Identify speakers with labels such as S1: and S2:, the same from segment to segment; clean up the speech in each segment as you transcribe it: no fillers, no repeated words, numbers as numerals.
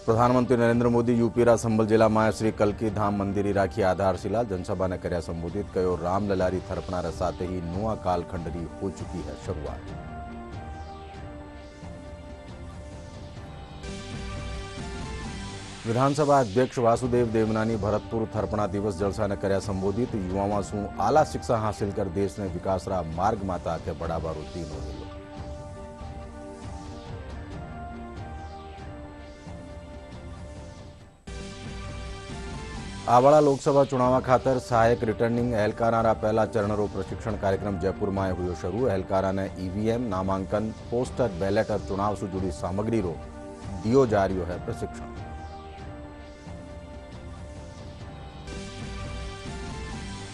S1: प्रधानमंत्री नरेंद्र मोदी यूपीरा संभल जिला में श्री कल्की धाम मंदिर राखी आधारशिला जनसभा ने कर्या संबोधित कहो रामललारी थरपनार साथे ही नुआ कालखंडनी हो चुकी है शुरुआत। विधानसभा अध्यक्ष वासुदेव देवनानी भरतपुर थरपना दिवस जलसा ने कर्या संबोधित युवाओं शू आला शिक्षा हासिल कर देश ने विकास मार्ग माता आगे बढ़ावा दिन होलो। आवाड़ा लोकसभा चुनाव खातर सहायक रिटर्निंग एहलकारा पहला चरणरो प्रशिक्षण कार्यक्रम जयपुर में हुयो शुरू। एहलकारा ने ईवीएम नामांकन पोस्टर बैलेट और चुनाव से जुड़ी सामग्री रो दियो जा रही है प्रशिक्षण।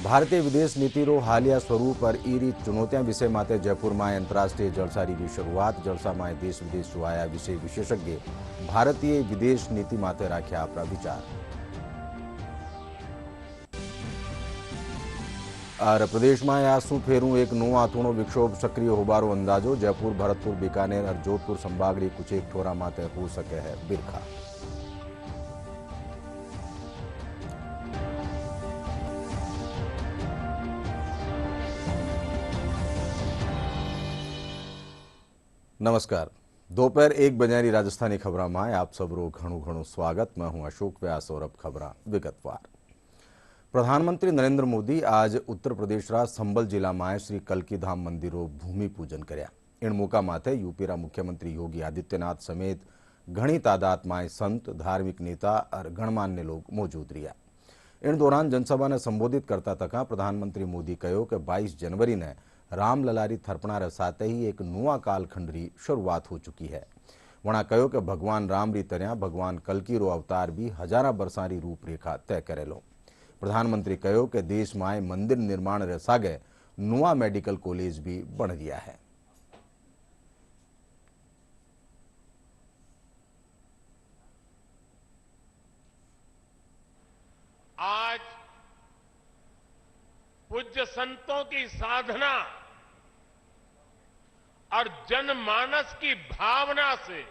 S1: भारतीय विदेश नीति रो हालिया स्वरूप और ई चुनौतियां विषय माते जयपुर में अंतर्राष्ट्रीय जलसारी की शुरुआत। जलसा में देश विदेश आया विषय विशेषज्ञ भारतीय विदेश नीति माते राख्या अपना विचार। और प्रदेश में आसू फेरू एक नो आथूणो विक्षोभ सक्रिय होबारो अंदाजो। जयपुर भरतपुर बीकानेर और जोधपुर संभाग कुछ एक ठोरा माते हो सके है बिरखा। नमस्कार, दोपहर 1 बजे राजस्थानी खबर में आप सबरो घणु स्वागत। मैं हूं अशोक व्यास और अब खबर विगतवार। प्रधानमंत्री नरेंद्र मोदी आज उत्तर प्रदेश रा संभल जिला में श्री कल्की धाम मंदिरों भूमि पूजन कर्या। इन मौका माथे यूपीरा मुख्यमंत्री योगी आदित्यनाथ समेत घनी तादाद में संत धार्मिक नेता और गणमान्य लोग मौजूद रहा। इन दौरान जनसभा ने संबोधित करता तका प्रधानमंत्री मोदी कहो कि 22 जनवरी ने रामललारी थरपनार साथे ही एक नुआ कालखंड री शुरुआत हो चुकी है। वणा कहो कि भगवान राम री तरह भगवान कल्की रो अवतार भी हजारा बरसा री रूपरेखा तय करेलो। प्रधानमंत्री कहो कि देश में मंदिर निर्माण रे सागे नुआ मेडिकल कॉलेज भी बन गया है।
S2: आज पूज्य संतों की साधना और जनमानस की भावना से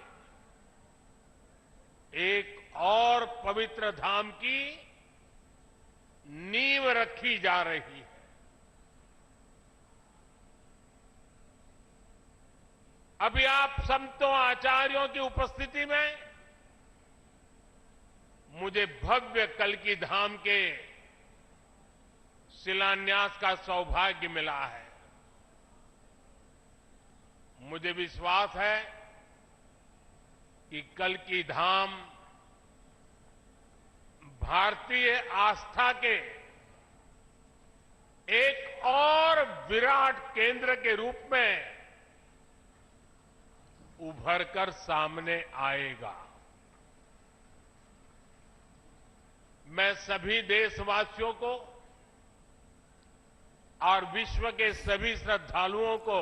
S2: एक और पवित्र धाम की नींव रखी जा रही है। अभी आप संतों आचार्यों की उपस्थिति में मुझे भव्य कल्की धाम के शिलान्यास का सौभाग्य मिला है। मुझे विश्वास है कि कल्की धाम भारतीय आस्था के एक और विराट केंद्र के रूप में उभर कर सामने आएगा। मैं सभी देशवासियों को और विश्व के सभी श्रद्धालुओं को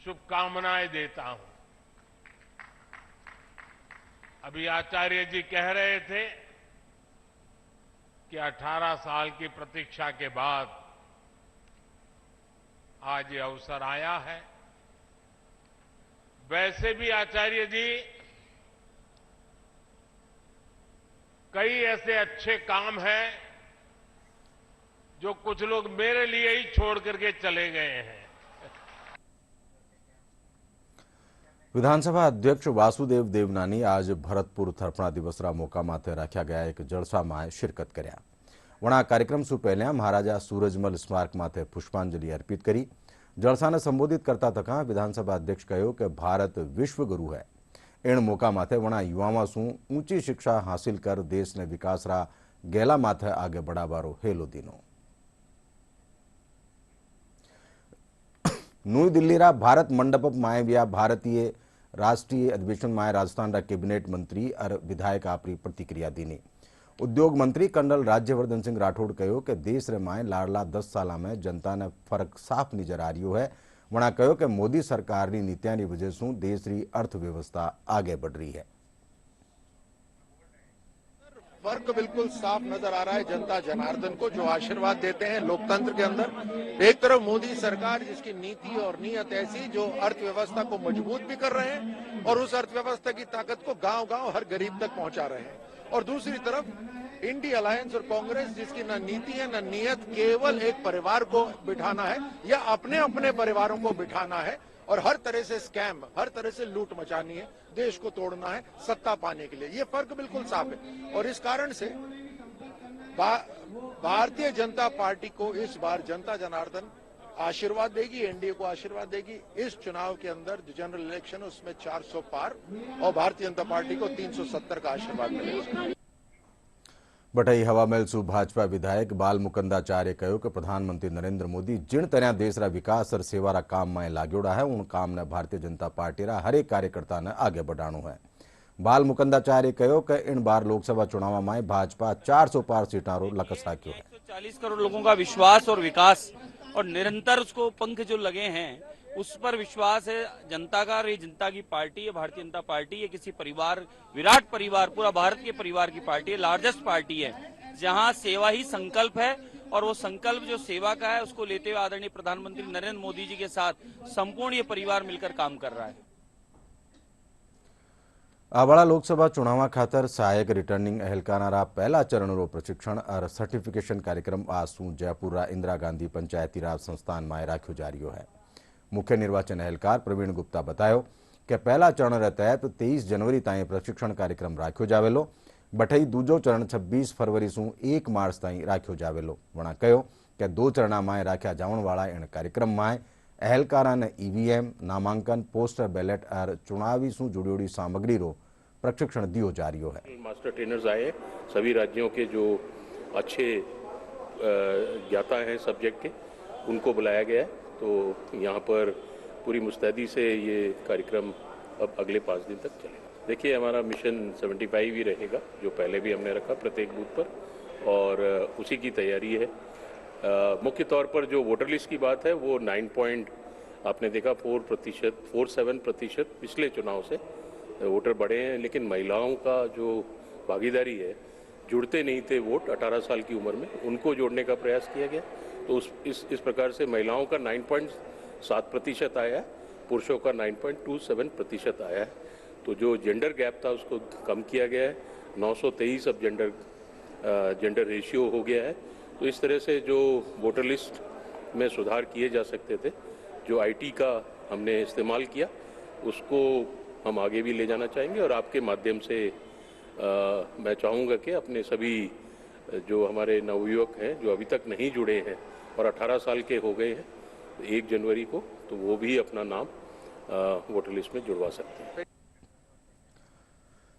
S2: शुभकामनाएं देता हूं। अभी आचार्य जी कह रहे थे कि 18 साल की प्रतीक्षा के बाद आज ये अवसर आया है। वैसे भी आचार्य जी कई ऐसे अच्छे काम हैं जो कुछ लोग मेरे लिए ही छोड़ करके चले गए हैं।
S1: विधानसभा अध्यक्ष वासुदेव देवनानी आज भरतपुर थरपना दिवस रा मौका माथे राख्या गया एक जलसा में शिरकत कर्या। वणा कार्यक्रम से पहले महाराजा सूरजमल स्मारक माथे पुष्पांजलि अर्पित करी। जलसा ने संबोधित करता तका विधानसभा अध्यक्ष कहो कि भारत विश्व गुरु है। इन मौका माथे वणा युवाओं शू ऊंची शिक्षा हासिल कर देश ने विकास रा गेला माथे आगे बढ़ावारो हेलो दीनो। नई दिल्ली रा भारत मंडप में व्या भारतीय राष्ट्रीय अधिवेशन में राजस्थान रा कैबिनेट मंत्री और विधायक आपरी प्रतिक्रिया दीनी। उद्योग मंत्री कर्नल राज्यवर्धन सिंह राठौड़ कहो कि देश रे माए लाड़ला 10 साल में जनता ने फर्क साफ नजर आ रही है। वणा कहो कि मोदी सरकार की नीतियां की वजह से देश की अर्थव्यवस्था आगे बढ़ रही है।
S3: फर्क बिल्कुल साफ नजर आ रहा है जनता जनार्दन को, जो आशीर्वाद देते हैं लोकतंत्र के अंदर। एक तरफ मोदी सरकार जिसकी नीति और नीयत ऐसी जो अर्थव्यवस्था को मजबूत भी कर रहे हैं और उस अर्थव्यवस्था की ताकत को गांव-गांव हर गरीब तक पहुंचा रहे हैं, और दूसरी तरफ इंडिया अलायंस और कांग्रेस जिसकी न नीति है न नीयत, केवल एक परिवार को बिठाना है या अपने अपने परिवारों को बिठाना है और हर तरह से स्कैम, हर तरह से लूट मचानी है, देश को तोड़ना है सत्ता पाने के लिए। ये फर्क बिल्कुल साफ है और इस कारण से भारतीय जनता पार्टी को इस बार जनता जनार्दन आशीर्वाद देगी, एनडीए को आशीर्वाद देगी। इस चुनाव के अंदर जो जनरल इलेक्शन है उसमें 400 पार और भारतीय जनता पार्टी को 370 का आशीर्वाद मिलेगा।
S1: बटई हवामेल सु भाजपा विधायक बाल मुकंदाचार्य कहो कि प्रधानमंत्री नरेंद्र मोदी जिन तरह देश रा विकास और सेवा काम में लाग्योड़ा है उन काम ने भारतीय जनता पार्टी रा हरेक कार्यकर्ता ने आगे बढ़ाणु है। बाल मुकंदाचार्य कहो कि इन बार लोकसभा चुनाव में भाजपा 400 पार सीटा रो लक्ष्य राख्यो है।
S4: 140 करोड़ लोगों का विश्वास और विकास और निरंतर उसको पंख जो लगे हैं उस पर विश्वास है जनता का। और ये जनता की पार्टी है, भारतीय जनता पार्टी है, किसी परिवार, विराट परिवार, पूरा भारत के परिवार की पार्टी है, लार्जेस्ट पार्टी है, जहां सेवा ही संकल्प है। और वो संकल्प जो सेवा का है उसको लेते हुए आदरणीय प्रधानमंत्री नरेंद्र मोदी जी के साथ संपूर्ण ये परिवार मिलकर काम कर रहा है।
S1: आवाड़ा लोकसभा चुनाव खातर सहायक रिटर्निंग अहलकारा पहला चरण रो प्रशिक्षण और सर्टिफिकेशन कार्यक्रम आज सू जयपुर इंदिरा गांधी पंचायती राज संस्थान में राख्यो जा रही है। मुख्य निर्वाचन अहलकार प्रवीण गुप्ता बतायो कि पहला चरण रे तहत 23 जनवरी ताई प्रशिक्षण कार्यक्रम राख्यो जावेलो। बठई दूजो चरण 26 फरवरी सू 1 मार्च ताई राख्यो जावेलो। वणा कहो कि 2 चरण में राख्या जावण वाला इन कार्यक्रम में अहलकारा ने ईवीएम, नामांकन, पोस्टर बैलेट और चुनावी सू जुड़ियोड़ी सामग्री रो प्रशिक्षण दियो जा रही है।
S5: मास्टर ट्रेनर्स आए, सभी राज्यों के जो अच्छे ज्ञाता हैं सब्जेक्ट के, उनको बुलाया गया है। तो यहाँ पर पूरी मुस्तैदी से ये कार्यक्रम अब अगले 5 दिन तक चलेगा। देखिए, हमारा मिशन 75 ही रहेगा जो पहले भी हमने रखा प्रत्येक बूथ पर, और उसी की तैयारी है। मुख्य तौर पर जो वोटर लिस्ट की बात है वो आपने देखा 47% पिछले चुनाव से वोटर बढ़े हैं, लेकिन महिलाओं का जो भागीदारी है, जुड़ते नहीं थे वोट 18 साल की उम्र में, उनको जोड़ने का प्रयास किया गया। तो इस प्रकार से महिलाओं का 9.7% आया है, पुरुषों का 9.27% आया है। तो जो जेंडर गैप था उसको कम किया गया है। 923 अब जेंडर रेशियो हो गया है। तो इस तरह से जो वोटर लिस्ट में सुधार किए जा सकते थे, जो आईटी का हमने इस्तेमाल किया, उसको हम आगे भी ले जाना चाहेंगे। और आपके माध्यम से मैं चाहूँगा कि अपने सभी जो हमारे नवयुवक हैं जो अभी तक नहीं जुड़े हैं और 18 साल के हो गए हैं 1 जनवरी को, तो वो भी अपना नाम वोटर लिस्ट में जुड़वा सकते हैं।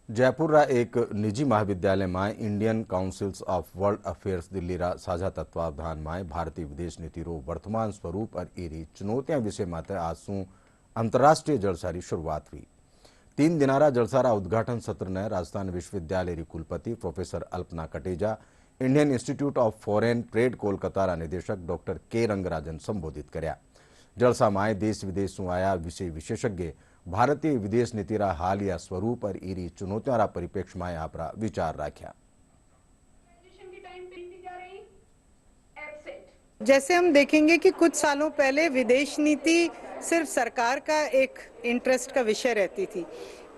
S1: जयपुर रा एक निजी महाविद्यालय में Indian councils of world affairs Delhi रा साझा तत्वावधान में भारतीय विदेश नीति रो वर्तमान स्वरूप और एरी चुनौतियां विषय माते आज सू अंतर्राष्ट्रीय जलसा री शुरुआत हुई। 3 दिनारा जलसारा उद्घाटन सत्र ने राजस्थान विश्वविद्यालय री कुलपति professor Alpana Kateja, Indian institute of foreign trade Kolkata रा निदेशक डॉक्टर के रंगराजन संबोधित कर्या। जलसा में देश विदेश सू आया विषय विशेषज्ञ भारतीय विदेश नीति रा हालिया स्वरूप और एरी चुनौतियों रा परिप्रेक्ष्य में आपरा विचार राख्या।
S6: जैसे हम देखेंगे कि कुछ सालों पहले विदेश नीति सिर्फ सरकार का एक इंटरेस्ट का विषय रहती थी,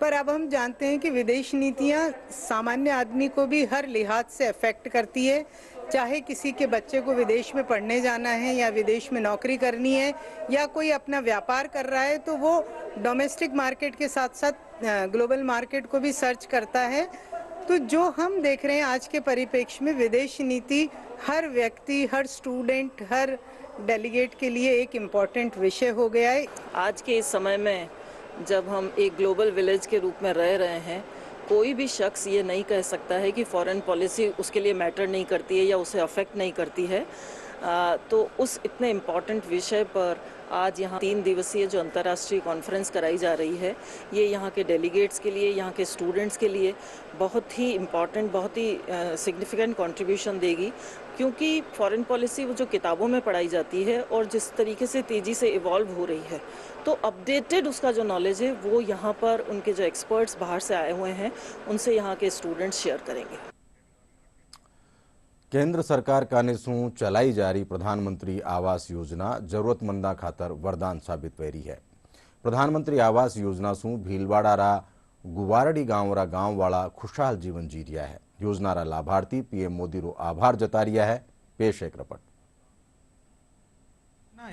S6: पर अब हम जानते हैं कि विदेश नीतियां सामान्य आदमी को भी हर लिहाज से अफेक्ट करती है। चाहे किसी के बच्चे को विदेश में पढ़ने जाना है या विदेश में नौकरी करनी है या कोई अपना व्यापार कर रहा है, तो वो डोमेस्टिक मार्केट के साथ साथ ग्लोबल मार्केट को भी सर्च करता है। तो जो हम देख रहे हैं आज के परिप्रेक्ष्य में, विदेश नीति हर व्यक्ति, हर स्टूडेंट, हर डेलीगेट के लिए एक इम्पॉर्टेंट विषय हो गया है।
S7: आज के इस समय में जब हम एक ग्लोबल विलेज के रूप में रह रहे हैं, कोई भी शख्स ये नहीं कह सकता है कि फॉरेन पॉलिसी उसके लिए मैटर नहीं करती है या उसे अफेक्ट नहीं करती है। तो उस इतने इम्पॉर्टेंट विषय पर आज यहाँ 3 दिवसीय जो अंतर्राष्ट्रीय कॉन्फ्रेंस कराई जा रही है, ये यहाँ के डेलीगेट्स के लिए, यहाँ के स्टूडेंट्स के लिए बहुत ही इम्पॉर्टेंट, बहुत ही सिग्निफिकेंट कंट्रीब्यूशन देगी। क्योंकि फॉरेन पॉलिसी वो जो किताबों में पढ़ाई जाती है और जिस तरीके से तेज़ी से इवॉल्व हो रही है, तो अपडेटेड उसका जो नॉलेज है वो यहाँ पर उनके जो एक्सपर्ट्स बाहर से आए हुए हैं उनसे यहाँ के स्टूडेंट्स शेयर करेंगे।
S1: केंद्र सरकार कानेसूं चलाई जा रही प्रधानमंत्री आवास योजना जरूरतमंदा खातर वरदान साबित થઈ રહી है। प्रधानमंत्री आवास योजना सूं भीलवाड़ा गुवारडी गांवरा गांववाला खुशहाल जीवन जी रहा है। योजनारा लाभार्थी पीएम मोदी रो आभार जता रहा है। पेश एक रिपोर्ट।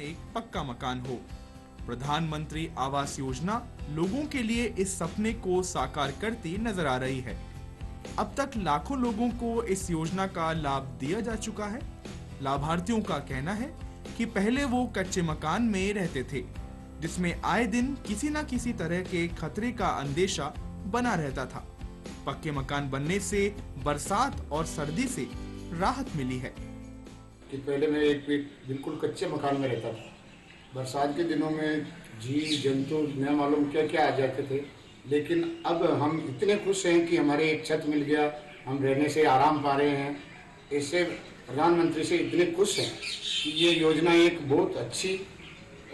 S8: एक पक्का मकान हो। प्रधानमंत्री आवास योजना लोगों के लिए इस सपने को साकार करती नजर आ रही है। अब तक लाखों लोगों को इस योजना का लाभ दिया जा चुका है। लाभार्थियों का कहना है कि पहले वो कच्चे मकान में रहते थे, जिसमें आए दिन किसी न किसी तरह के खतरे का अंदेशा बना रहता था। पक्के मकान बनने से बरसात और सर्दी से राहत मिली है।
S9: कि पहले मैं एक बिल्कुल कच्चे मकान में रहता था। बरसात के दिनों में जीव जंतु न मालूम क्या क्या आ जाते थे, लेकिन अब हम इतने खुश हैं कि हमारे एक छत मिल गया, हम रहने से आराम पा रहे हैं। इससे प्रधानमंत्री से इतने खुश हैं कि ये योजना एक बहुत अच्छी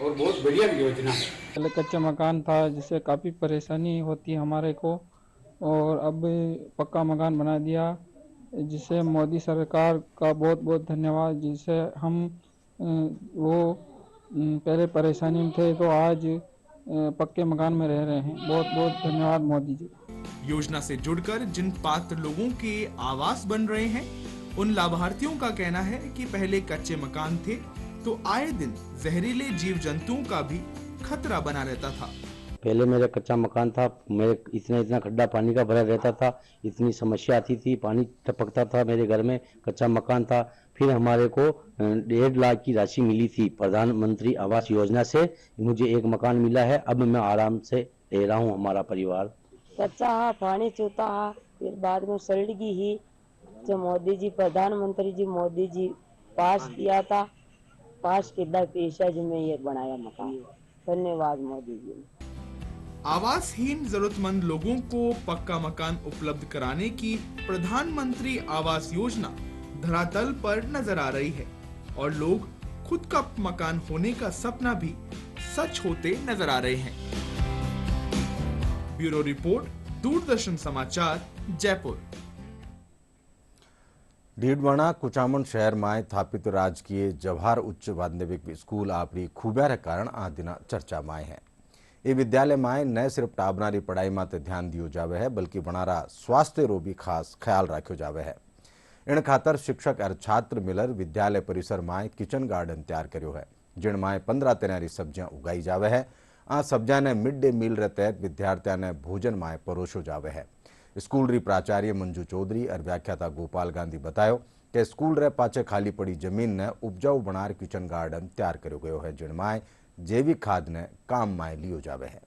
S9: और बहुत बढ़िया योजना है।
S10: पहले कच्चा मकान था जिससे काफ़ी परेशानी होती हमारे को, और अब पक्का मकान बना दिया, जिससे मोदी सरकार का बहुत बहुत धन्यवाद। जिससे हम वो पहले परेशानी में थे तो आज पक्के मकान में रह रहे हैं। बहुत बहुत धन्यवाद मोदी जी।
S8: योजना से जुड़कर जिन पात्र लोगों के आवास बन रहे हैं, उन लाभार्थियों का कहना है कि पहले कच्चे मकान थे तो आए दिन जहरीले जीव जंतुओं का भी खतरा बना रहता था।
S11: पहले मेरा कच्चा मकान था, मेरे इतना खड्डा पानी का भरा रहता था, इतनी समस्या आती थी, पानी टपकता था मेरे घर में। कच्चा मकान था, फिर हमारे को 1.5 लाख की राशि मिली थी प्रधानमंत्री आवास योजना से। मुझे एक मकान मिला है, अब मैं आराम से रह रहा हूँ। हमारा परिवार
S12: कच्चा हा, पानी चूता हा, फिर बाद में सड़गी ही जो मोदी जी प्रधानमंत्री जी मोदी जी पास किया था, पास कितना पैसा जो मैं ये बनाया मकान। धन्यवाद मोदी जी।
S8: आवासहीन जरूरतमंद लोगों को पक्का मकान उपलब्ध कराने की प्रधानमंत्री आवास योजना धरातल पर नजर आ रही है, और लोग खुद का मकान होने का सपना भी सच होते नजर आ रहे हैं। ब्यूरो रिपोर्ट, दूरदर्शन समाचार, जयपुर।
S1: डीडवाना कुचामण शहर में स्थापित राजकीय जवाहर उच्च माध्यमिक स्कूल आपरी खूबियारे कारण आ दिन चर्चा में है। ये विद्यालय में न सिर्फ टाबनारी पढ़ाई माते ध्यान दियो जावे है, बल्कि वनारा स्वास्थ्य रो भी खास ख्याल रखो जावे है। इन खातर शिक्षक और छात्र मिलर विद्यालय परिसर में किचन गार्डन तैयार कर्यो है, जिन में 15 तरह की सब्जियां उगाई जावे है। आ सब्जियां ने मिड डे मील रे तहत विद्यार्थियों ने भोजन में परोसो जावे है। स्कूल री प्राचार्य मंजू चौधरी और व्याख्याता गोपाल गांधी बतायो कि स्कूल रे पाचे खाली पड़ी जमीन ने उपजाऊ बनार किचन गार्डन तैयार कर्यो गयो है, जिन में जैविक खाद ने काम में लियो जावे है।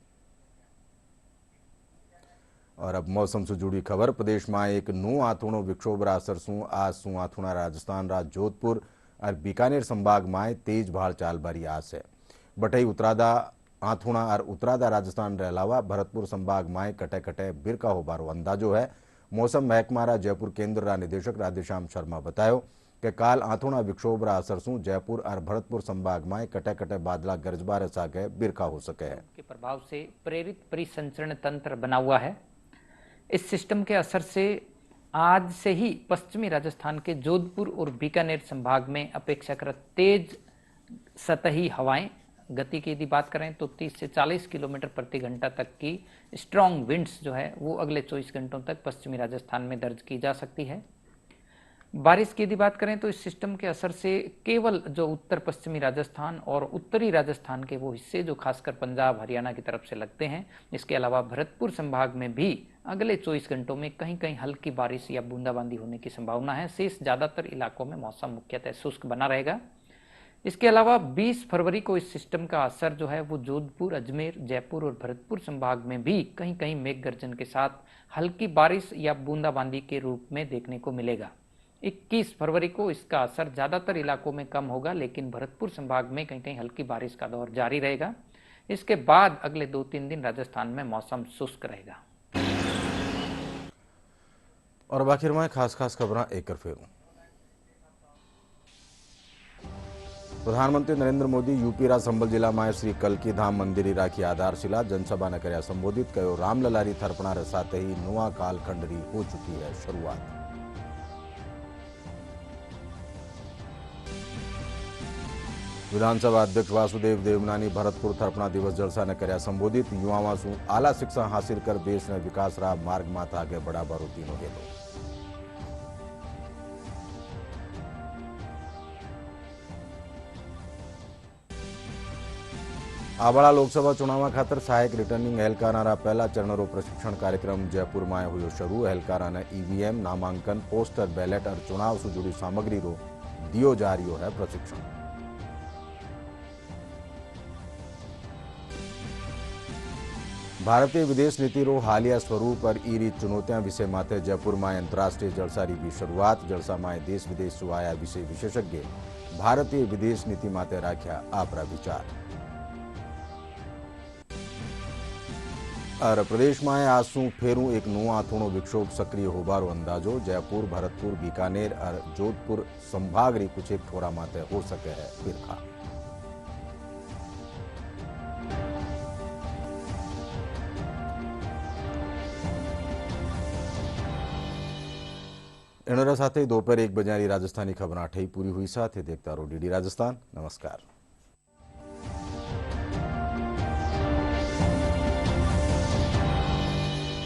S1: और अब मौसम से जुड़ी खबर। प्रदेश में एक नू आथूणो विक्षोभ रा असर सू आज सू आथूणा राजस्थान रा जोधपुर और बीकानेर संभाग में तेज भाड़ चाल बारी आस है। बटई उतरादा आथूणा और उतरादा राजस्थान के अलावा भरतपुर संभाग में कटे कटे बिरका हो बारो अंदाजो है। मौसम महकमा जयपुर केंद्र रा निदेशक राधेश्याम शर्मा बतायो कि काल आथूणा विक्षोभ रा असर सू जयपुर और भरतपुर संभाग में कटे कटे बादला गरजबार सागे बिरका हो सके है।
S13: के प्रभाव से प्रेरित परिसंचरण तंत्र बना हुआ है। इस सिस्टम के असर से आज से ही पश्चिमी राजस्थान के जोधपुर और बीकानेर संभाग में अपेक्षाकृत तेज सतही हवाएं, गति की यदि बात करें तो 30 से 40 किलोमीटर प्रति घंटा तक की स्ट्रॉन्ग विंड्स जो है वो अगले 24 घंटों तक पश्चिमी राजस्थान में दर्ज की जा सकती है। बारिश की यदि बात करें तो इस सिस्टम के असर से केवल जो उत्तर पश्चिमी राजस्थान और उत्तरी राजस्थान के वो हिस्से जो खासकर पंजाब हरियाणा की तरफ से लगते हैं, इसके अलावा भरतपुर संभाग में भी अगले 24 घंटों में कहीं कहीं हल्की बारिश या बूंदाबांदी होने की संभावना है। शेष ज्यादातर इलाकों में मौसम मुख्यतः शुष्क बना रहेगा। इसके अलावा 20 फरवरी को इस सिस्टम का असर जो है वो जोधपुर, अजमेर, जयपुर और भरतपुर संभाग में भी कहीं कहीं मेघ गर्जन के साथ हल्की बारिश या बूंदाबांदी के रूप में देखने को मिलेगा। 21 फरवरी को इसका असर ज्यादातर इलाकों में कम होगा, लेकिन भरतपुर संभाग में कहीं कहीं हल्की बारिश का दौर जारी रहेगा। इसके बाद अगले 2-3 दिन राजस्थान में मौसम शुष्क रहेगा।
S1: और आखिर में खास खबर एक फिर प्रधानमंत्री नरेंद्र मोदी यूपी रा संबल जिला में श्री कलकी धाम मंदिर राखी आधारशिला जनसभा ने कर्या संबोधित कयो। रामललारी थरपणा रे साथ ही नुआ कालखंड री हो चुकी है शुरुआत। विधानसभा अध्यक्ष वासुदेव देवनानी भरतपुर थरपना दिवस जलसा ने कर्या संबोधित। युवाओं शू आला शिक्षा हासिल कर देश ने विकास रा मार्ग माथ आगे बढ़ाबारो तीनो हेलो। आवाड़ा लोकसभा चुनाव खातर सहायक रिटर्निंग एहलकारा पहला चरणरो प्रशिक्षण कार्यक्रम जयपुर में हुयो शुरू। एहलकारा ने ईवीएम, नामांकन, पोस्टर बैलेट और चुनाव से जुड़ी सामग्री रो दियो जा रही है प्रशिक्षण। भारतीय विदेश नीति रो हालिया स्वरूप और ई रीत चुनौतियां विषय माथे जयपुर में अंतर्राष्ट्रीय जलसारी की शुरुआत। जलसा में देश विदेश से आया विषय विशेषज्ञ भारतीय विदेश नीति माथे राख्या आपरा विचार। और प्रदेश में आज शू फेरू एक नुआ थोड़ो विक्षोभ सक्रिय होबारो अंदाजो। जयपुर, भरतपुर, बीकानेर और जोधपुर संभाग री कुछ एक ठोरा माथे हो सके है फिरखा। एनोरा साथे दोपहर 1 बजे राजस्थानी खबर 8 पूरी हुई। साथ देखता रहो DD राजस्थान। नमस्कार।